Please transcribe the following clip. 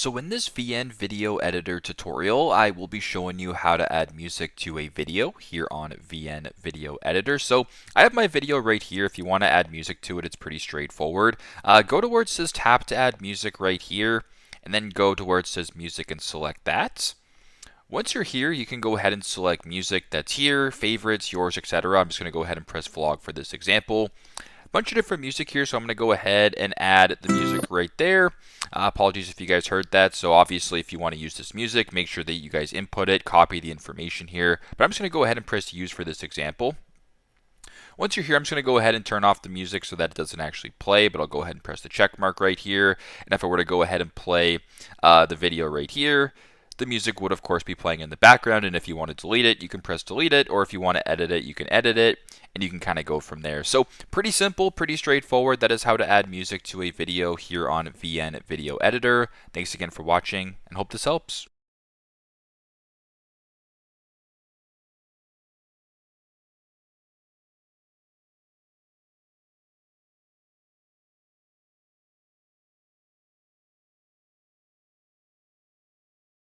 So in this VN video editor tutorial, I will be showing you how to add music to a video here on VN video editor. So I have my video right here. If you want to add music to it, it's pretty straightforward. Go to where it says tap to add music right here, and then go to where it says music and select that. Once you're here, you can go ahead and select music that's here, favorites, yours, etc. I'm just going to go ahead and press vlog for this example. Bunch of different music here, so I'm going to go ahead and add the music right there. Apologies if you guys heard that. So obviously, if you want to use this music, make sure that you guys input it, copy the information here. But I'm just going to go ahead and press use for this example. Once you're here, I'm just going to go ahead and turn off the music so that it doesn't actually play, but I'll go ahead and press the check mark right here. And if I were to go ahead and play the video right here, the music would of course be playing in the background, and if you want to delete it, you can press delete it, or if you want to edit it, you can edit it, and you can kind of go from there. So pretty simple, pretty straightforward. That is how to add music to a video here on VN Video Editor. Thanks again for watching, and hope this helps.